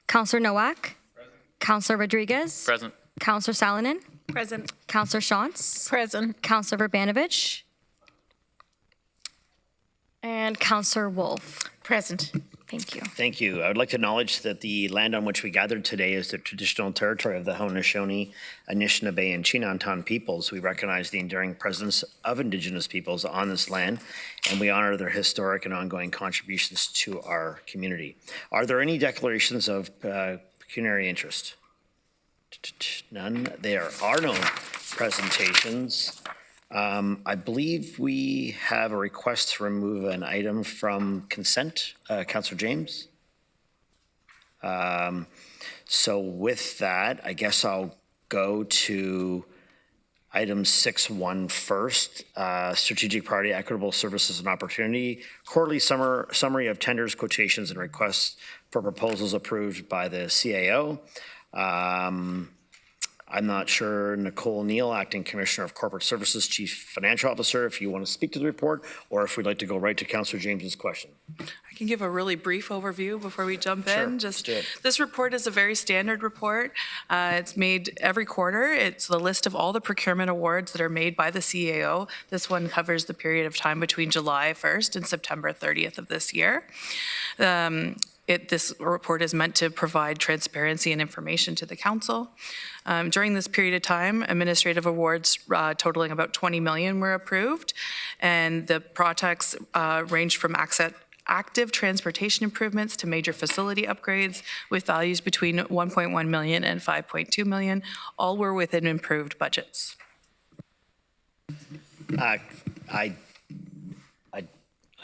Councillor Nowak? Present. Councillor Rodriguez? Present. Councillor Salonen? Present. Councillor Shantz? Present. Councillor Verbanovich? And Councillor Wolf? Present. Thank you. Thank you. I would like to acknowledge that the land on which we gathered today is the traditional territory of the Haudenosaunee, Anishinaabe, and Chinantan peoples. We recognize the enduring presence of Indigenous peoples on this land, and we honor their historic and ongoing contributions to our community. Are there any declarations of pecuniary interest? None. There are no presentations. I believe we have a request to remove an item from consent. Councillor James. So with that, I guess I'll go to item 6.1 first. Strategic priority, equitable services and opportunity. Quarterly summary of tenders, quotations, and requests for proposals approved by the CAO. I'm not sure, Nicole Neal, Acting Commissioner of Corporate Services, Chief Financial Officer, if you want to speak to the report, or if we'd like to go right to Councillor James's question. I can give a really brief overview before we jump in. Just this report is a very standard report. It's made every quarter. It's the list of all the procurement awards that are made by the CAO. This one covers the period of time between July 1st and September 30th of this year. This report is meant to provide transparency and information to the council. During this period of time, administrative awards totaling about 20 million were approved, and the projects ranged from active transportation improvements to major facility upgrades with values between 1.1 million and 5.2 million. All were within improved budgets.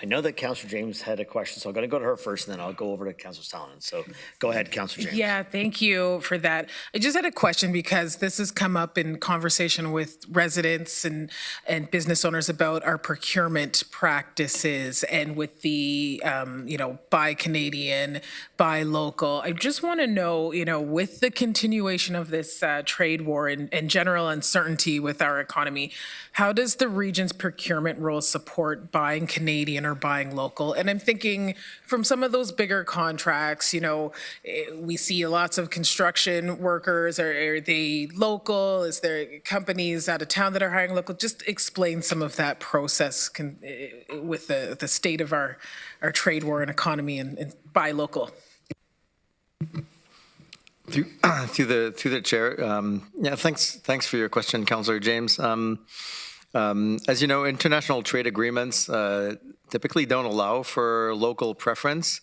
I know that Councillor James had a question, so I'm going to go to her first, and then I'll go over to Councillor Salonen. So go ahead, Councillor James. Yeah, thank you for that. I just had a question because this has come up in conversation with residents and business owners about our procurement practices and with the, buy Canadian, buy local. I just want to know, with the continuation of this trade war and general uncertainty with our economy, how does the region's procurement role support buying Canadian or buying local? And I'm thinking from some of those bigger contracts, we see lots of construction workers. Are they local? Is there companies out of town that are hiring local? Just explain some of that process with the state of our trade war and economy and buy local. Through the chair, thanks for your question, Councillor James. As you know, international trade agreements typically don't allow for local preference,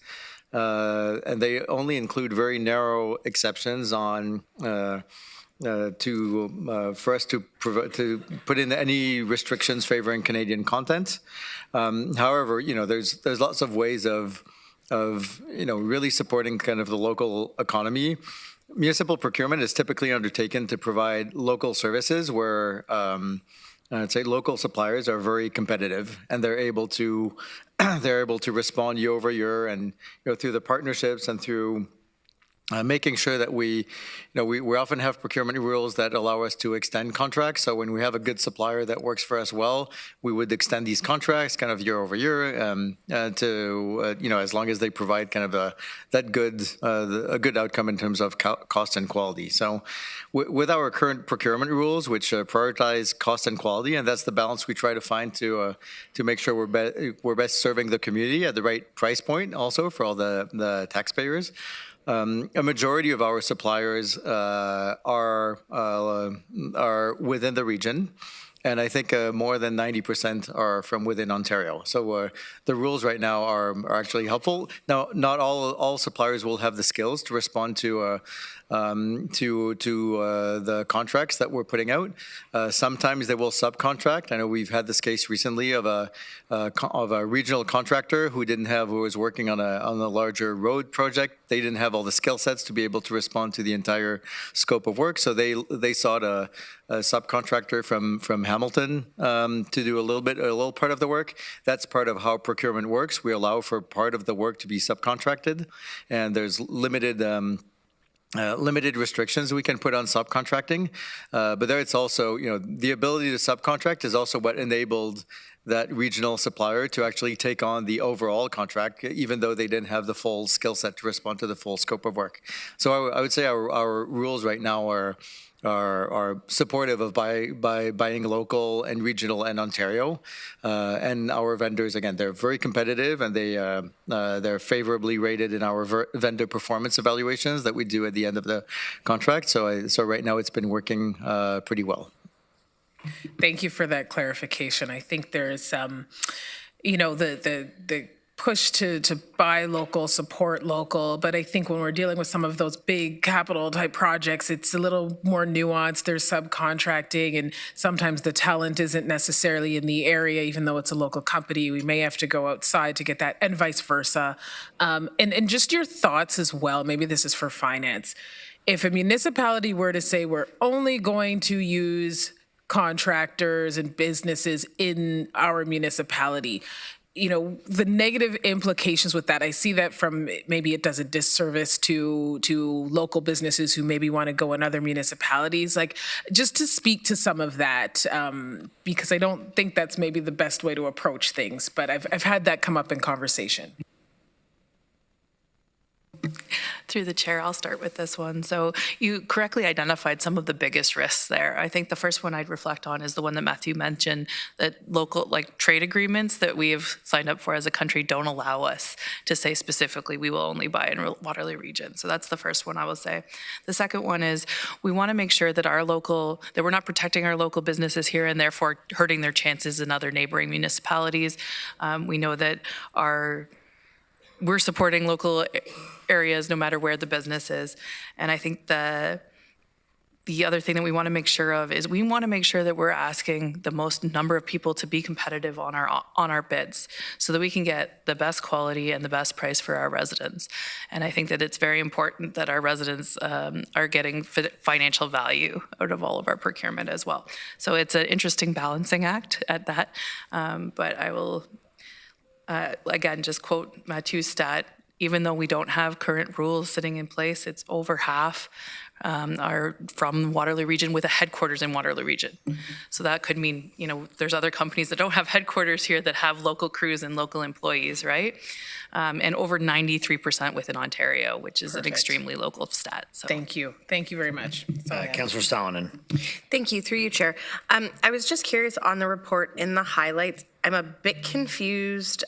and they only include very narrow exceptions on for us to put in any restrictions favoring Canadian content. However, there's lots of ways of really supporting kind of the local economy. Municipal procurement is typically undertaken to provide local services where I'd say local suppliers are very competitive, and they're able to respond year over year, and through the partnerships and through making sure that we often have procurement rules that allow us to extend contracts. So when we have a good supplier that works for us well, we would extend these contracts kind of year over year as long as they provide kind of a good outcome in terms of cost and quality. So with our current procurement rules, which prioritize cost and quality, and that's the balance we try to find to make sure we're best serving the community at the right price point, also for all the taxpayers. A majority of our suppliers are within the region, and I think more than 90% are from within Ontario. So the rules right now are actually helpful. Now, not all suppliers will have the skills to respond to the contracts that we're putting out. Sometimes they will subcontract. I know we've had this case recently of a regional contractor who was working on a larger road project. They didn't have all the skill sets to be able to respond to the entire scope of work, so they sought a subcontractor from Hamilton to do a little part of the work. That's part of how procurement works. We allow for part of the work to be subcontracted, and there's limited restrictions we can put on subcontracting, but there it's also, the ability to subcontract is also what enabled that regional supplier to actually take on the overall contract, even though they didn't have the full skill set to respond to the full scope of work. So I would say our rules right now are supportive of buying local and regional and Ontario, and our vendors, again, they're very competitive, and they're favorably rated in our vendor performance evaluations that we do at the end of the contract. So right now it's been working pretty well. Thank you for that clarification. I think there's, the push to buy local, support local, but I think when we're dealing with some of those big capital type projects, it's a little more nuanced. There's subcontracting, and sometimes the talent isn't necessarily in the area, even though it's a local company. We may have to go outside to get that, and vice versa. And just your thoughts as well, maybe this is for finance. If a municipality were to say, we're only going to use contractors and businesses in our municipality, the negative implications with that, I see that from maybe it does a disservice to local businesses who maybe want to go in other municipalities. Like, just to speak to some of that, because I don't think that's maybe the best way to approach things, but I've had that come up in conversation. Through the chair, I'll start with this one. So you correctly identified some of the biggest risks there. I think the first one I'd reflect on is the one that Matthew mentioned, that local, like, trade agreements that we have signed up for as a country don't allow us to say specifically we will only buy in Waterloo region. So that's the first one I will say. The second one is we want to make sure that that we're not protecting our local businesses here and therefore hurting their chances in other neighboring municipalities. We know that we're supporting local areas no matter where the business is. And I think the other thing that we want to make sure of is we want to make sure that we're asking the most number of people to be competitive on our bids so that we can get the best quality and the best price for our residents. And I think that it's very important that our residents are getting financial value out of all of our procurement as well. So it's an interesting balancing act at that. But I will again, just quote Matthew's stat, even though we don't have current rules sitting in place, it's over half are from Waterloo region with a headquarters in Waterloo region. So that could mean, there's other companies that don't have headquarters here that have local crews and local employees, right? And over 93% within Ontario, which is an extremely local stat. So. Thank you. Thank you very much. Councillor Salonen. Thank you. Through you, Chair. I was just curious on the report in the highlights. I'm a bit confused.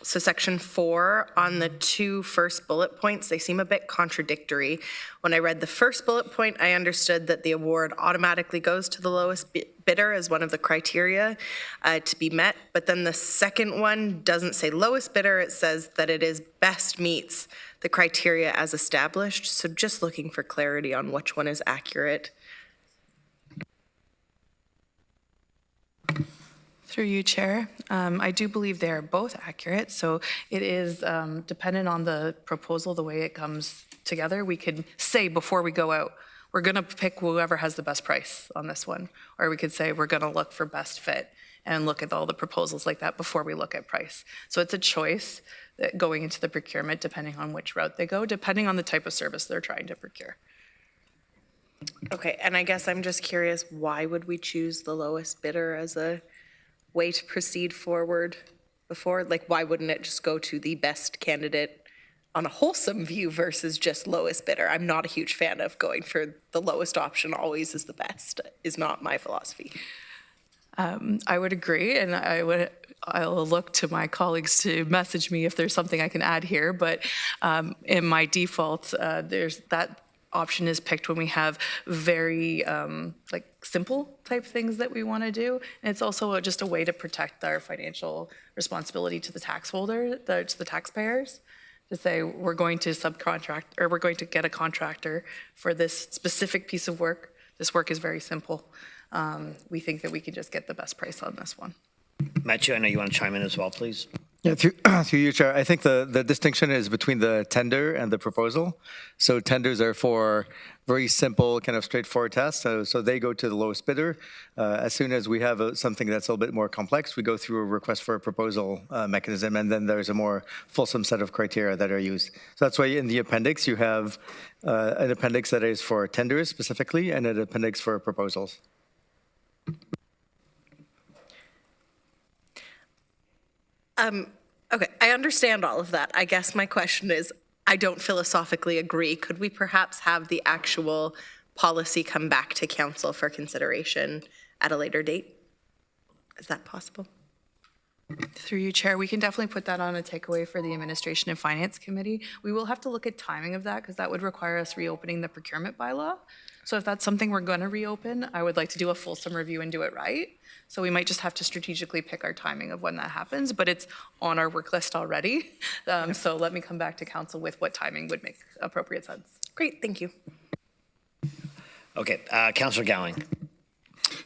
So section 4 on the 2 first bullet points, they seem a bit contradictory. When I read the first bullet point, I understood that the award automatically goes to the lowest bidder as one of the criteria to be met. But then the second one doesn't say lowest bidder, it says that it is best meets the criteria as established. So just looking for clarity on which one is accurate. Through you, Chair. I do believe they are both accurate. So it is dependent on the proposal, the way it comes together. We could say before we go out, we're going to pick whoever has the best price on this one. Or we could say we're going to look for best fit and look at all the proposals like that before we look at price. So it's a choice that going into the procurement depending on which route they go, depending on the type of service they're trying to procure. Okay, and I guess I'm just curious, why would we choose the lowest bidder as a way to proceed forward before? Like, why wouldn't it just go to the best candidate on a wholesome view versus just lowest bidder? I'm not a huge fan of going for the lowest option always is the best, is not my philosophy. I would agree, and I'll look to my colleagues to message me if there's something I can add here, but in my default, there's that option is picked when we have very simple type things that we want to do. And it's also just a way to protect our financial responsibility to the to the taxpayers, to say we're going to subcontract or we're going to get a contractor for this specific piece of work. This work is very simple. We think that we can just get the best price on this one. Matthew, I know you want to chime in as well, please. Yeah, through you, Chair. I think the distinction is between the tender and the proposal. So tenders are for very simple, kind of straightforward tasks. So they go to the lowest bidder. As soon as we have something that's a little bit more complex, we go through a request for a proposal mechanism, and then there's a more fulsome set of criteria that are used. So that's why in the appendix you have an appendix that is for tenders specifically, and an appendix for proposals. Okay, I understand all of that. I guess my question is, I don't philosophically agree. Could we perhaps have the actual policy come back to council for consideration at a later date? Is that possible? Through you, Chair, we can definitely put that on a takeaway for the Administration and Finance Committee. We will have to look at timing of that because that would require us reopening the procurement bylaw. So if that's something we're going to reopen, I would like to do a fulsome review and do it right. So we might just have to strategically pick our timing of when that happens, but it's on our work list already. So let me come back to council with what timing would make appropriate sense. Great, thank you. Okay, Councillor Gowing.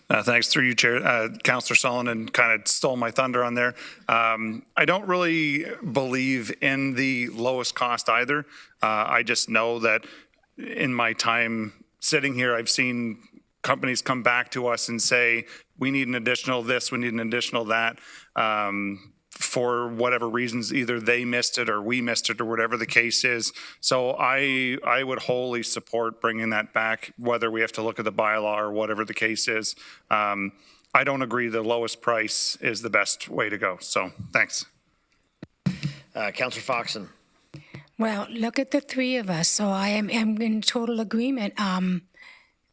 Thanks. Through you, Chair. Councillor Sullivan kind of stole my thunder on there. I don't really believe in the lowest cost either. I just know that in my time sitting here, I've seen companies come back to us and say, we need an additional this, we need an additional that. For whatever reasons, either they missed it or we missed it or whatever the case is. So I would wholly support bringing that back, whether we have to look at the bylaw or whatever the case is. I don't agree the lowest price is the best way to go. So thanks. Councillor Foxon. Well, look at the three of us. So I am in total agreement.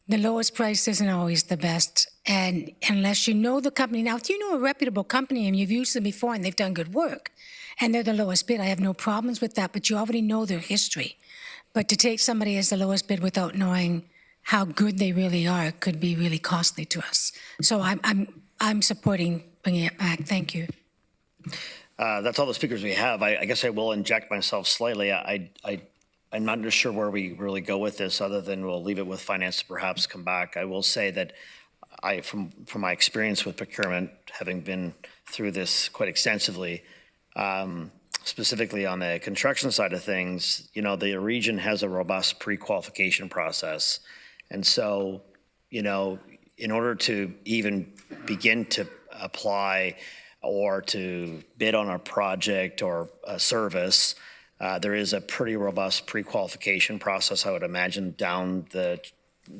The lowest price isn't always the best. And unless you know the company. Now, if you know a reputable company and you've used them before and they've done good work and they're the lowest bid, I have no problems with that, but you already know their history. But to take somebody as the lowest bid without knowing how good they really are could be really costly to us. So I'm supporting bringing it back. Thank you. That's all the speakers we have. I guess I will inject myself slightly. I'm not sure where we really go with this other than we'll leave it with finance to perhaps come back. I will say that from my experience with procurement, having been through this quite extensively, specifically on the construction side of things, you know, the region has a robust pre-qualification process. And so, you know, in order to even begin to apply or to bid on a project or a service, there is a pretty robust pre-qualification process, I would imagine, down the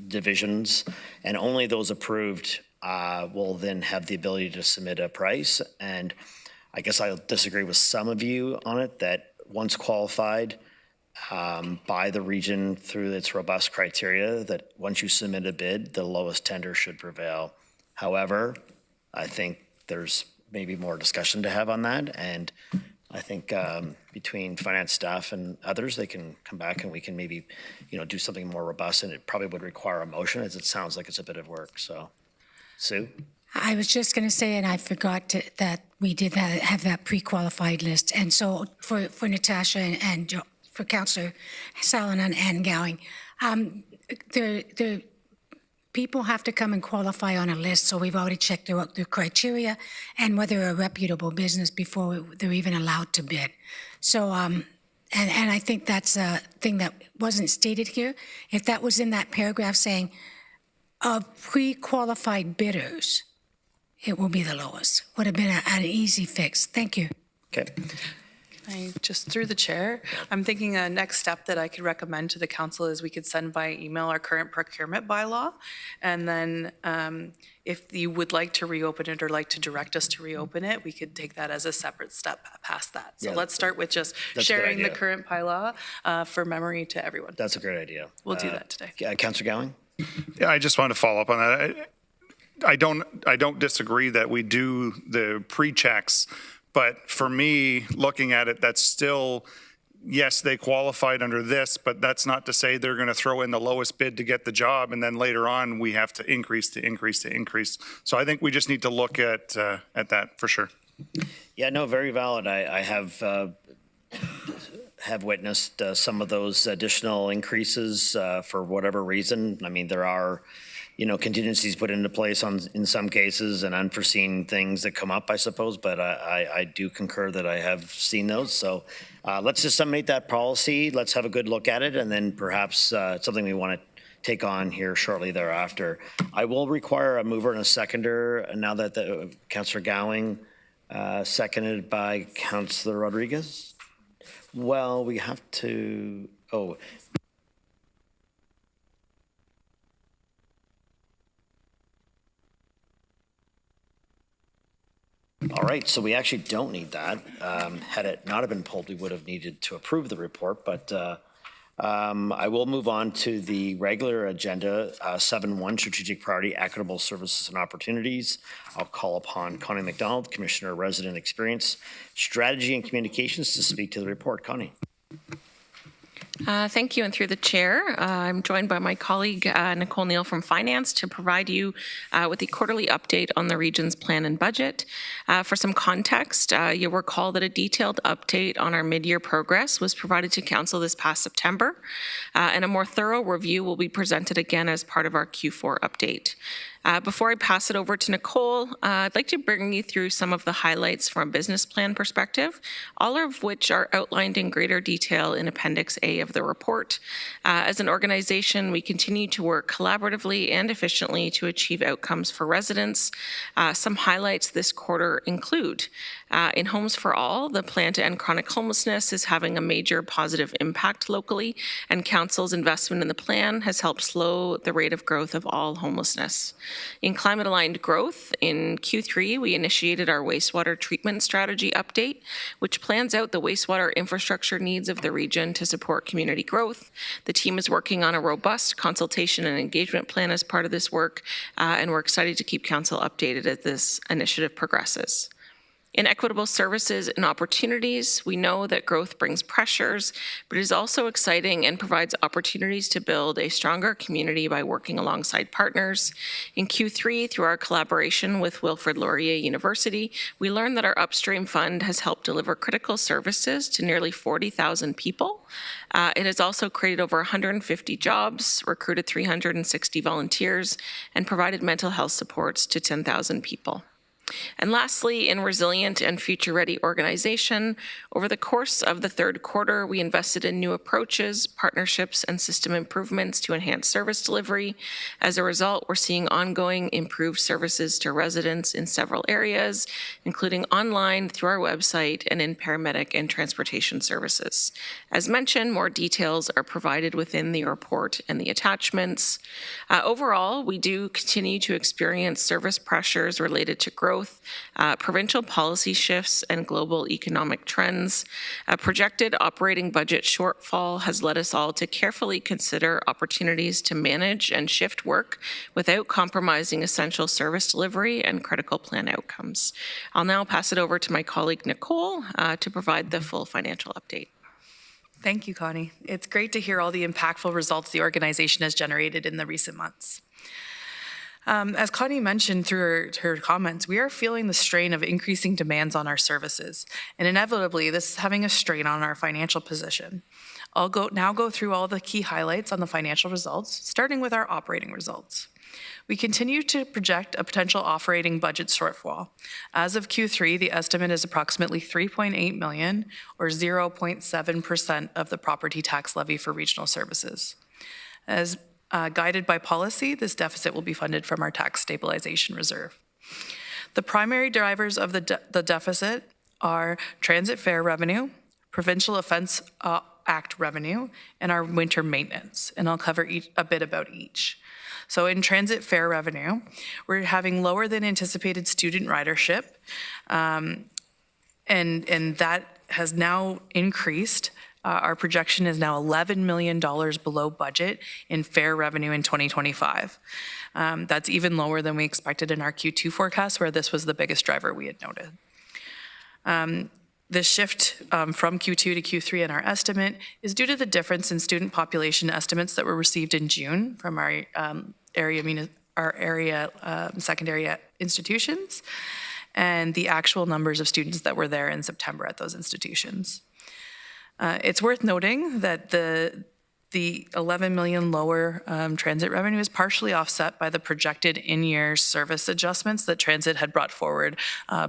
divisions, and only those approved will then have the ability to submit a price. And I guess I'll disagree with some of you on it, that once qualified by the region through its robust criteria, that once you submit a bid, the lowest tender should prevail. However, I think there's maybe more discussion to have on that, and I think between finance staff and others, they can come back and we can maybe, you know, do something more robust, and it probably would require a motion, as it sounds like it's a bit of work. So, Sue? I was just going to say, and I forgot that we did have that pre-qualified list. And so for Natasha and for Councillor Salonen and Gowing, the people have to come and qualify on a list, so we've already checked their criteria and whether they're a reputable business before they're even allowed to bid. So, and I think that's a thing that wasn't stated here. If that was in that paragraph saying, of pre-qualified bidders, it will be the lowest. Would have been an easy fix. Thank you. Okay. Just through the chair, I'm thinking a next step that I could recommend to the council is we could send by email our current procurement bylaw. And then if you would like to reopen it or like to direct us to reopen it, we could take that as a separate step past that. So Yeah, let's start with just sharing the current bylaw for memory to everyone. That's a great idea. We'll do that today. Councillor Gowing? Yeah, I just wanted to follow up on that. I don't disagree that we do the pre-checks, but for me, looking at it, that's still, yes, they qualified under this, but that's not to say they're going to throw in the lowest bid to get the job, and then later on we have to increase. So I think we just need to look at that for sure. Yeah, no, very valid. I have witnessed some of those additional increases for whatever reason. I mean, there are, you know, contingencies put into place in some cases and unforeseen things that come up, I suppose, but I do concur that I have seen those. So let's disseminate that policy. Let's have a good look at it, and then perhaps it's something we want to take on here shortly thereafter. I will require a mover and a seconder now that the Councillor Gowing, seconded by Councillor Rodriguez. Well, we have to, All right, so we actually don't need that. Had it not have been pulled, we would have needed to approve the report, but I will move on to the regular agenda, 7.1, Strategic Priority, Equitable Services and Opportunities. I'll call upon Connie McDonald, Commissioner Resident Experience, Strategy and Communications, to speak to the report. Connie. Thank you, and through the chair, I'm joined by my colleague Nicole Neal from Finance to provide you with the quarterly update on the region's plan and budget. For some context, you'll recall that a detailed update on our mid-year progress was provided to Council this past September, and a more thorough review will be presented again as part of our Q4 update. Before I pass it over to Nicole, I'd like to bring you through some of the highlights from a business plan perspective, all of which are outlined in greater detail in Appendix A of the report. As an organization, we continue to work collaboratively and efficiently to achieve outcomes for residents. Some highlights this quarter include in Homes for All, the plan to end chronic homelessness is having a major positive impact locally, and Council's investment in the plan has helped slow the rate of growth of all homelessness. In climate-aligned growth, in Q3, we initiated our wastewater treatment strategy update, which plans out the wastewater infrastructure needs of the region to support community growth. The team is working on a robust consultation and engagement plan as part of this work, and we're excited to keep Council updated as this initiative progresses. In equitable services and opportunities, we know that growth brings pressures, but it is also exciting and provides opportunities to build a stronger community by working alongside partners. In Q3, through our collaboration with Wilfrid Laurier University, we learned that our upstream fund has helped deliver critical services to nearly 40,000 people. It has also created over 150 jobs, recruited 360 volunteers, and provided mental health supports to 10,000 people. And lastly, in resilient and future-ready organization, over the course of the third quarter, we invested in new approaches, partnerships, and system improvements to enhance service delivery. As a result, we're seeing ongoing improved services to residents in several areas, including online, through our website, and in paramedic and transportation services. As mentioned, more details are provided within the report and the attachments. Overall, we do continue to experience service pressures related to growth, provincial policy shifts, and global economic trends. A projected operating budget shortfall has led us all to carefully consider opportunities to manage and shift work without compromising essential service delivery and critical plan outcomes. I'll now pass it over to my colleague Nicole to provide the full financial update. Thank you, Connie. It's great to hear all the impactful results the organization has generated in the recent months. As Connie mentioned through her comments, we are feeling the strain of increasing demands on our services, and inevitably this is having a strain on our financial position. I'll now go through all the key highlights on the financial results, starting with our operating results. We continue to project a potential operating budget shortfall. As of Q3, the estimate is approximately $3.8 million, or 0.7% of the property tax levy for regional services. As guided by policy, this deficit will be funded from our tax stabilization reserve. The primary drivers of the deficit are transit fare revenue, Provincial Offence Act revenue, and our winter maintenance, and I'll cover a bit about each. So in transit fare revenue, we're having lower than anticipated student ridership, and that has now increased. Our projection is now $11 million below budget in fare revenue in 2025. That's even lower than we expected in our Q2 forecast, where this was the biggest driver we had noted. The shift from Q2 to Q3 in our estimate is due to the difference in student population estimates that were received in June from our area secondary institutions, and the actual numbers of students that were there in September at those institutions. It's worth noting that the 11 million lower transit revenue is partially offset by the projected in-year service adjustments that transit had brought forward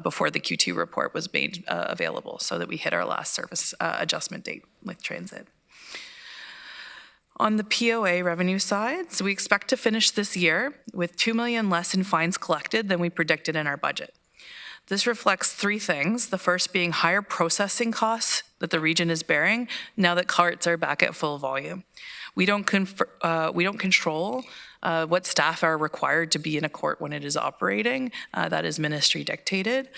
before the Q2 report was made available, so that we hit our last service adjustment date with transit. On the POA revenue side, so we expect to finish this year with $2 million less in fines collected than we predicted in our budget. This reflects three things, the first being higher processing costs that the region is bearing now that carts are back at full volume. We don't control What staff are required to be in a court when it is operating, that is ministry dictated.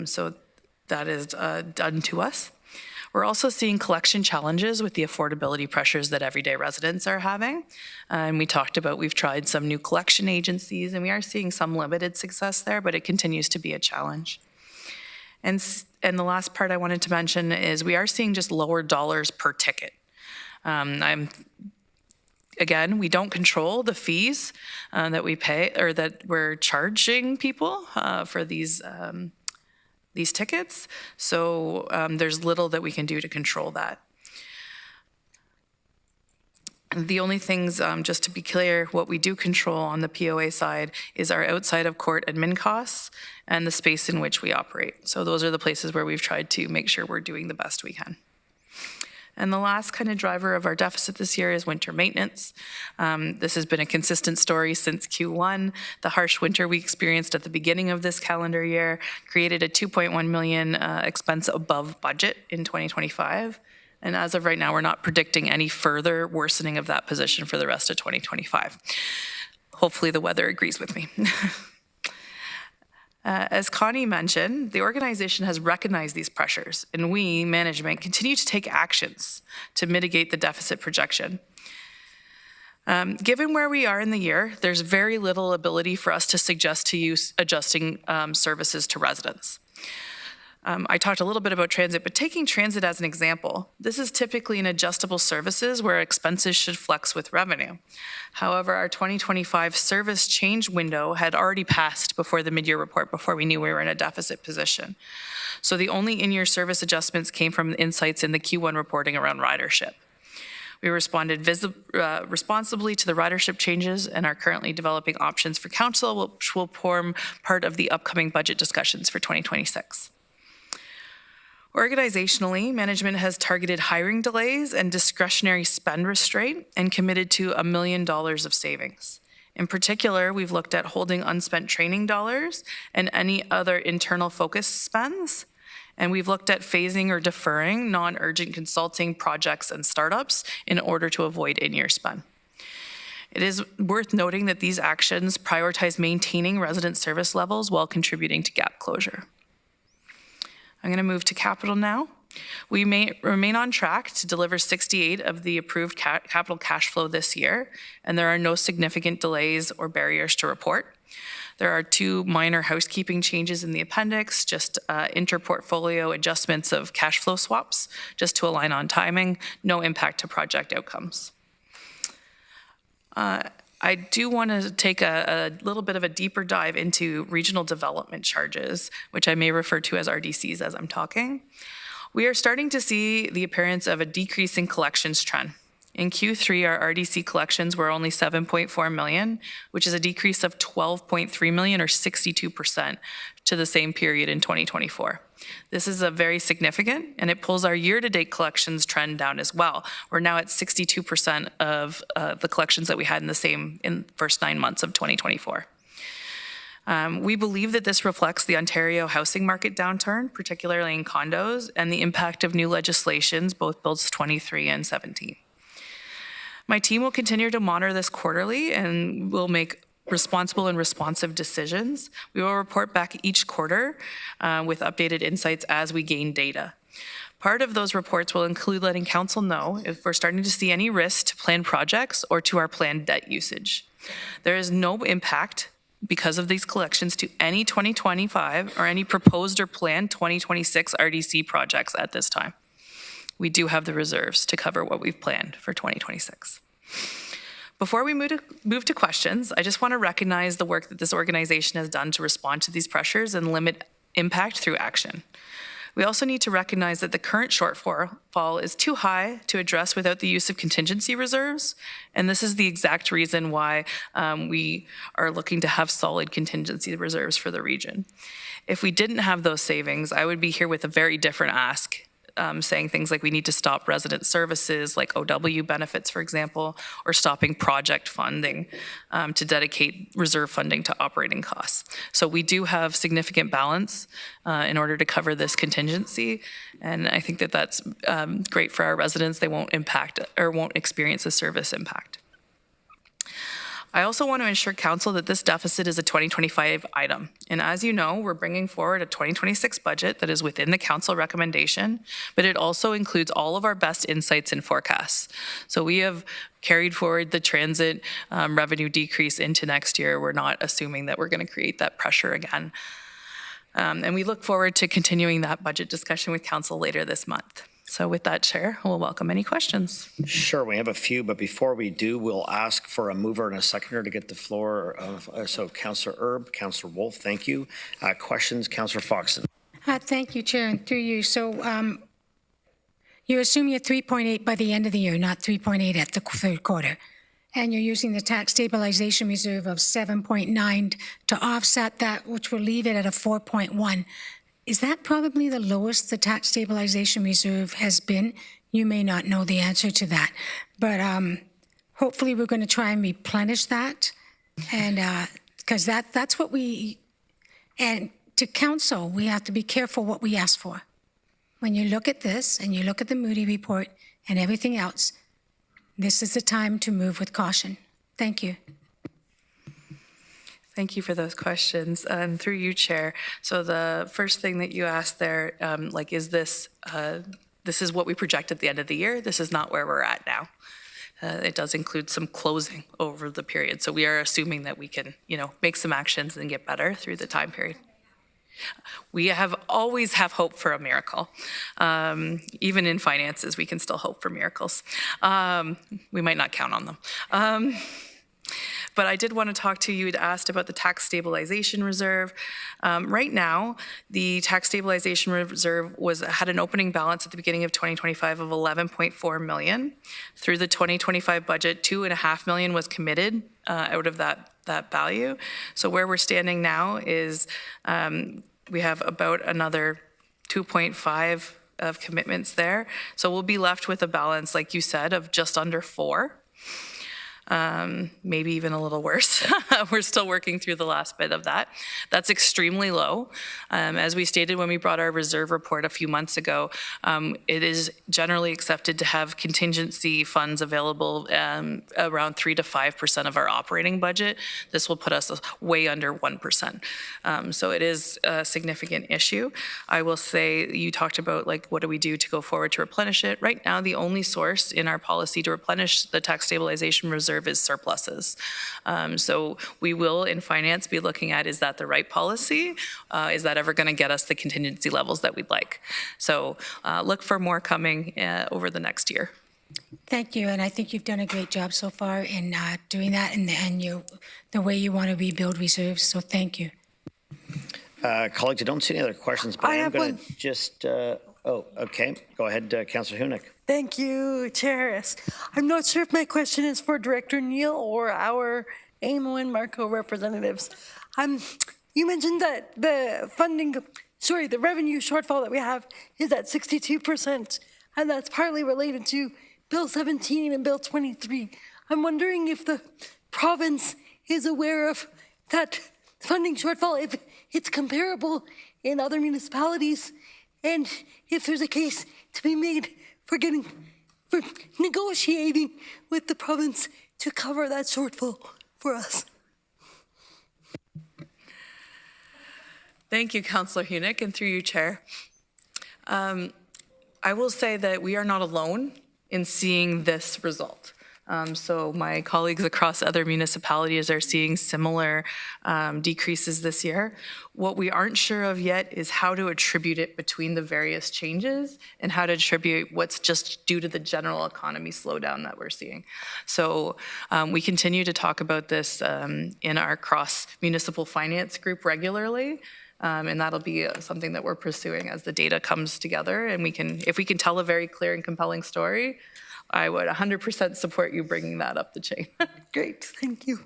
So that is done to us. We're also seeing collection challenges with the affordability pressures that everyday residents are having. And we talked about, we've tried some new collection agencies, and we are seeing some limited success there, but it continues to be a challenge. And the last part I wanted to mention is we are seeing just lower dollars per ticket. Again, we don't control the fees that we pay or that we're charging people for these tickets. So there's little that we can do to control that. The only things, just to be clear, what we do control on the POA side is our outside of court admin costs and the space in which we operate. So those are the places where we've tried to make sure we're doing the best we can. And the last kind of driver of our deficit this year is winter maintenance. This has been a consistent story since Q1. The harsh winter we experienced at the beginning of this calendar year created a $2.1 million expense above budget in 2025. And as of right now, we're not predicting any further worsening of that position for the rest of 2025. Hopefully the weather agrees with me. As Connie mentioned, the organization has recognized these pressures, and we, management, continue to take actions to mitigate the deficit projection. Given where we are in the year, there's very little ability for us to suggest to use adjusting services to residents. I talked a little bit about transit, but taking transit as an example, this is typically an adjustable services where expenses should flex with revenue. However, our 2025 service change window had already passed before the mid-year report, before we knew we were in a deficit position. So the only in-year service adjustments came from insights in the Q1 reporting around ridership. We responded responsibly to the ridership changes and are currently developing options for council, which will form part of the upcoming budget discussions for 2026. Organizationally, management has targeted hiring delays and discretionary spend restraint and committed to $1 million of savings. In particular, we've looked at holding unspent training dollars and any other internal focus spends. And we've looked at phasing or deferring non-urgent consulting projects and startups in order to avoid in-year spend. It is worth noting that these actions prioritize maintaining resident service levels while contributing to gap closure. I'm going to move to capital now. We may remain on track to deliver 68 of the approved capital cash flow this year, and there are no significant delays or barriers to report. There are 2 minor housekeeping changes in the appendix, just inter-portfolio adjustments of cash flow swaps, just to align on timing, no impact to project outcomes. I do want to take a little bit of a deeper dive into regional development charges, which I may refer to as RDCs as I'm talking. We are starting to see the appearance of a decrease in collections trend. In Q3, our RDC collections were only 7.4 million, which is a decrease of 12.3 million or 62% to the same period in 2024. This is a very significant, and it pulls our year-to-date collections trend down as well. We're now at 62% of the collections that we had in the first 9 months of 2024. We believe that this reflects the Ontario housing market downturn, particularly in condos, and the impact of new legislations, both Bills 23 and 17. My team will continue to monitor this quarterly and will make responsible and responsive decisions. We will report back each quarter with updated insights as we gain data. Part of those reports will include letting council know if we're starting to see any risk to planned projects or to our planned debt usage. There is no impact because of these collections to any 2025 or any proposed or planned 2026 RDC projects at this time. We do have the reserves to cover what we've planned for 2026. Before we move to questions, I just want to recognize the work that this organization has done to respond to these pressures and limit impact through action. We also need to recognize that the current shortfall is too high to address without the use of contingency reserves, and this is the exact reason why we are looking to have solid contingency reserves for the region. If we didn't have those savings, I would be here with a very different ask, saying things like we need to stop resident services like OW benefits, for example, or stopping project funding to dedicate reserve funding to operating costs. So we do have significant balance in order to cover this contingency, and I think that that's great for our residents. They won't impact or won't experience a service impact. I also want to ensure council that this deficit is a 2025 item. And as you know, we're bringing forward a 2026 budget that is within the council recommendation, but it also includes all of our best insights and forecasts. So we have carried forward the transit revenue decrease into next year. We're not assuming that we're going to create that pressure again. And we look forward to continuing that budget discussion with council later this month. So with that, Chair, we'll welcome any questions. Sure, we have a few, but before we do, we'll ask for a mover and a seconder to get the floor. So Councillor Erb, Councillor Wolf, thank you. Questions, Councillor Foxton. Thank you, Chair, and through you. So you're assuming you're 3.8 by the end of the year, not 3.8 at the third quarter. And you're using the tax stabilization reserve of 7.9 to offset that, which will leave it at a 4.1. Is that probably the lowest the tax stabilization reserve has been? You may not know the answer to that, but hopefully we're going to try and replenish that, and because that's what we, and to council, we have to be careful what we ask for. When you look at this and you look at the Moody report and everything else, this is the time to move with caution. Thank you. Thank you for those questions. Through you, Chair. So the first thing that you asked there, is this, this is what we project at the end of the year. This is not where we're at now. It does include some closing over the period. So we are assuming that we can, make some actions and get better through the time period. We always have hope for a miracle. Even in finances, we can still hope for miracles. We might not count on them. But I did want to talk to you. You'd asked about the tax stabilization reserve. Right now, the tax stabilization reserve had an opening balance at the beginning of 2025 of 11.4 million. Through the 2025 budget, $2.5 million was committed out of that value. So where we're standing now is we have about another 2.5 of commitments there. So we'll be left with a balance, like you said, of just under 4. Maybe even a little worse. We're still working through the last bit of that. That's extremely low. As we stated when we brought our reserve report a few months ago, it is generally accepted to have contingency funds available around 3 to 5% of our operating budget. This will put us way under 1%. So it is a significant issue. I will say, you talked about what do we do to go forward to replenish it. Right now, the only source in our policy to replenish the tax stabilization reserve is surpluses. So we will in finance be looking at, is that the right policy? Is that ever going to get us the contingency levels that we'd like? So look for more coming over the next year. Thank you, and I think you've done a great job so far in doing that and the way you want to rebuild reserves, so thank you. Colleagues, I don't see any other questions, but I am going to just, okay. Go ahead, Councillor Hunick. Thank you, Chair. I'm not sure if my question is for Director Neal or our AMO and Marco representatives. You mentioned that the revenue shortfall that we have is at 62%, and that's partly related to Bill 17 and Bill 23. I'm wondering if the province is aware of that funding shortfall, if it's comparable in other municipalities, and if there's a case to be made for negotiating with the province to cover that shortfall for us. Thank you, Councillor Hunick, and through you, Chair. I will say that we are not alone in seeing this result. So my colleagues across other municipalities are seeing similar decreases this year. What we aren't sure of yet is how to attribute it between the various changes and how to attribute what's just due to the general economy slowdown that we're seeing. So we continue to talk about this in our cross-municipal finance group regularly. And that'll be something that we're pursuing as the data comes together. And if we can tell a very clear and compelling story, I would 100% support you bringing that up the chain. Great, thank you.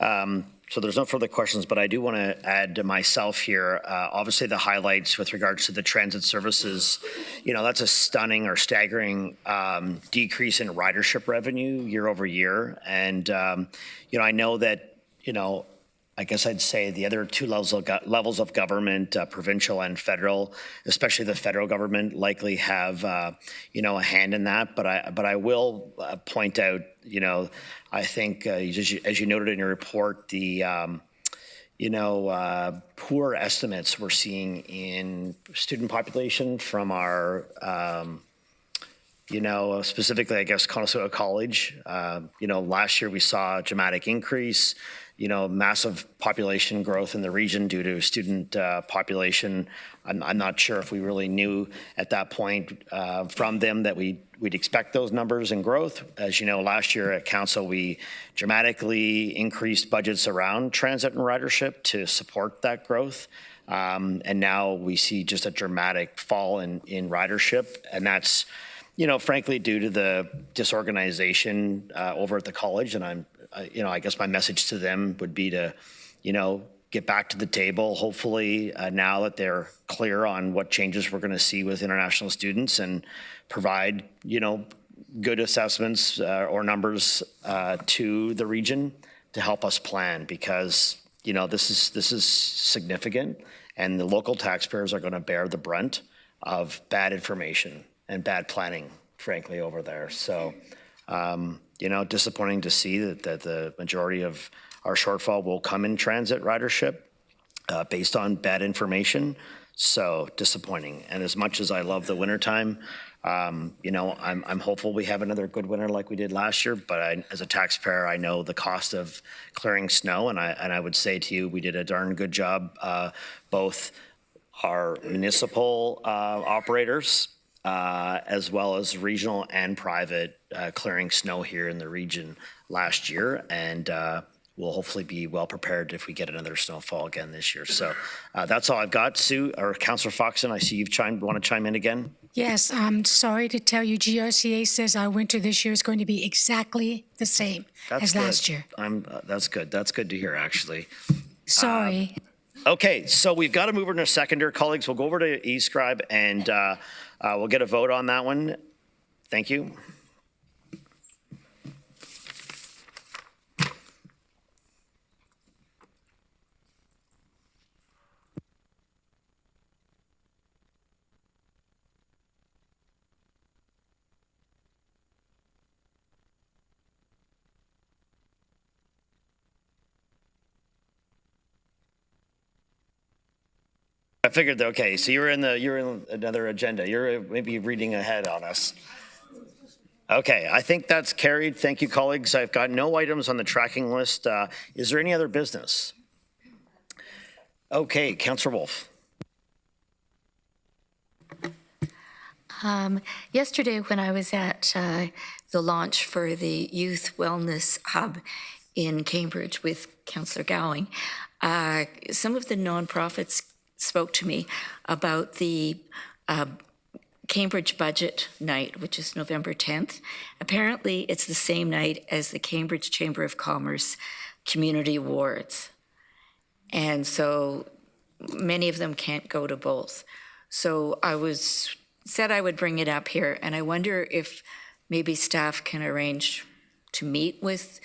So there's no further questions, but I do want to add myself here. Obviously, the highlights with regards to the transit services, that's a stunning or staggering decrease in ridership revenue year over year. And, I know that, I guess I'd say the other two levels of government, provincial and federal, especially the federal government, likely have a hand in that. But I will point out, I think as you noted in your report, the poor estimates we're seeing in student population from our specifically, I guess, Conestoga College. Last year we saw a dramatic increase, massive population growth in the region due to student population. I'm not sure if we really knew at that point from them that we'd expect those numbers and growth. As you know, last year at council, we dramatically increased budgets around transit and ridership to support that growth. And now we see just a dramatic fall in ridership. And that's, frankly, due to the disorganization over at the college. And I guess my message to them would be to, get back to the table, hopefully now that they're clear on what changes we're going to see with international students, and provide, good assessments or numbers to the region to help us plan, because, this is significant, and the local taxpayers are going to bear the brunt of bad information and bad planning, frankly, over there. So, disappointing to see that the majority of our shortfall will come in transit ridership based on bad information. So disappointing. And as much as I love the wintertime, I'm hopeful we have another good winter like we did last year. But as a taxpayer, I know the cost of clearing snow, and I would say to you, we did a darn good job, both our municipal operators as well as regional and private clearing snow here in the region last year. And we'll hopefully be well prepared if we get another snowfall again this year. So that's all I've got. Sue, or Councillor Foxon, I see you've want to chime in again? Yes, I'm sorry to tell you, GRCA says our winter this year is going to be exactly the same as last year. That's good. That's good to hear, actually. Sorry. Okay, so we've got to move over to seconder. Colleagues, we'll go over to eScribe, and we'll get a vote on that one. Thank you. I figured, okay, so you're in another agenda. You're maybe reading ahead on us. Okay, I think that's carried. Thank you, colleagues. I've got no items on the tracking list. Is there any other business? Okay, Councillor Wolf. Yesterday, when I was at the launch for the Youth Wellness Hub in Cambridge with Councillor Gowing, some of the nonprofits spoke to me about the Cambridge Budget Night, which is November 10th. Apparently, it's the same night as the Cambridge Chamber of Commerce Community Awards. And so many of them can't go to both. So said I would bring it up here, and I wonder if maybe staff can arrange to meet with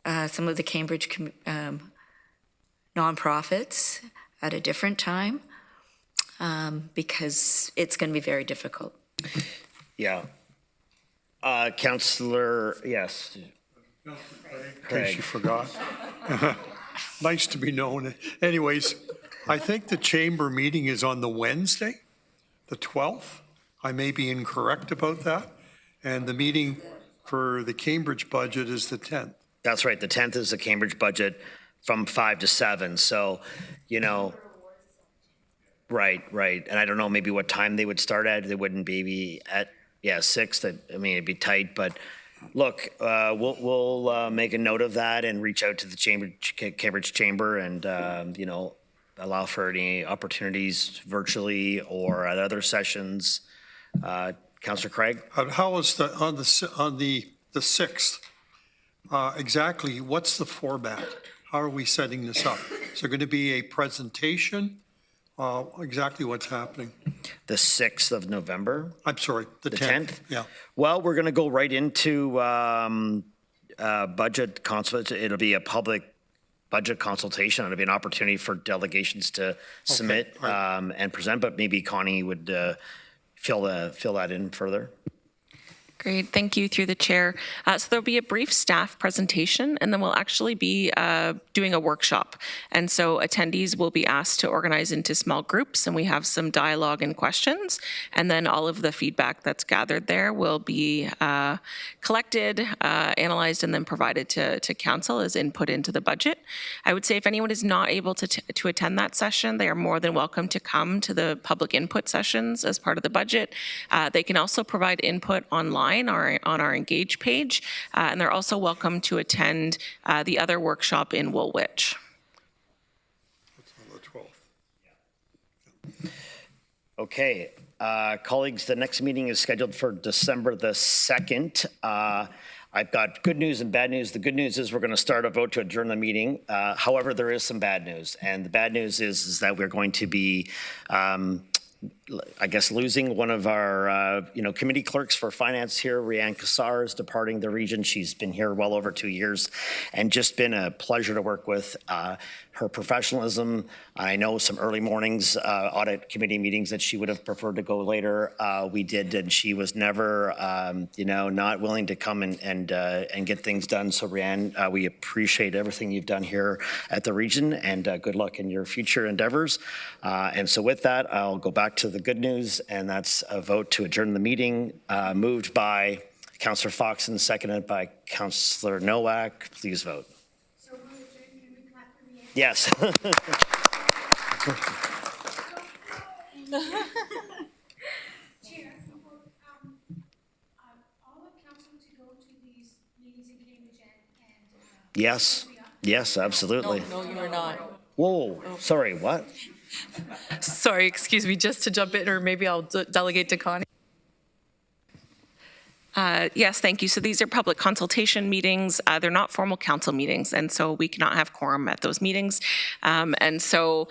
some of the Cambridge nonprofits at a different time, because it's going to be very difficult. Yeah. Councillor, yes. In case you forgot. Nice to be known. Anyways, I think the chamber meeting is on the Wednesday, the 12th. I may be incorrect about that. And the meeting for the Cambridge budget is the 10th. That's right. The 10th is the Cambridge budget from 5 to 7. So, right. And I don't know maybe what time they would start at. They wouldn't be at 6. It'd be tight. But look, we'll make a note of that and reach out to the Cambridge Chamber, and allow for any opportunities virtually or at other sessions. Councillor Craig? How is on the 6th? Exactly, what's the format? How are we setting this up? Is there going to be a presentation? Exactly what's happening? The 6th of November? I'm sorry, the 10th? Yeah. Well, we're going to go right into budget consultation. It'll be a public budget consultation. It'll be an opportunity for delegations to submit and present, but maybe Connie would fill that in further. Great, thank you through the chair. So there'll be a brief staff presentation, and then we'll actually be doing a workshop. And so attendees will be asked to organize into small groups, and we have some dialogue and questions. And then all of the feedback that's gathered there will be collected, analyzed, and then provided to council as input into the budget. I would say if anyone is not able to attend that session, they are more than welcome to come to the public input sessions as part of the budget. They can also provide input online on our Engage page, and they're also welcome to attend the other workshop in Woolwich. That's on the 12th. Okay, colleagues, the next meeting is scheduled for December the 2nd. I've got good news and bad news. The good news is we're going to start a vote to adjourn the meeting. However, there is some bad news, and the bad news is that we're going to be I guess losing one of our, committee clerks for finance here. Rianne Kassar is departing the region. She's been here well over 2 years and just been a pleasure to work with. Her professionalism, I know some early mornings, audit committee meetings that she would have preferred to go later. We did, and she was never, not willing to come and get things done. So Rianne, we appreciate everything you've done here at the region, and good luck in your future endeavors. And so with that, I'll go back to the good news, and that's a vote to adjourn the meeting, moved by Councillor Fox and seconded by Councillor Nowak. Please vote. Yes. Chair, all of council to go to these meetings in Cambridge and Yes. Yes, absolutely. No, you are not. Whoa, sorry, what? Sorry, excuse me, just to jump in, or maybe I'll delegate to Connie. Yes, thank you. So these are public consultation meetings. They're not formal council meetings, and so we cannot have quorum at those meetings. And so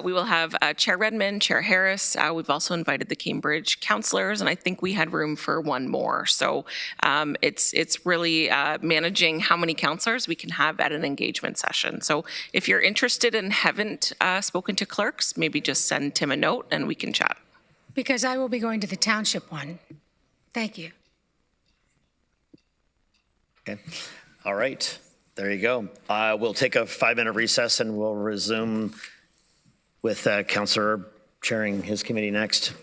we will have Chair Redmond, Chair Harris. We've also invited the Cambridge councillors, and I think we had room for one more. So it's really managing how many councillors we can have at an engagement session. So if you're interested and haven't spoken to clerks, maybe just send Tim a note and we can chat. because I will be going to the township one. Thank you. Okay. All right. There you go. We'll take a 5-minute recess and we'll resume with Councillor chairing his committee next.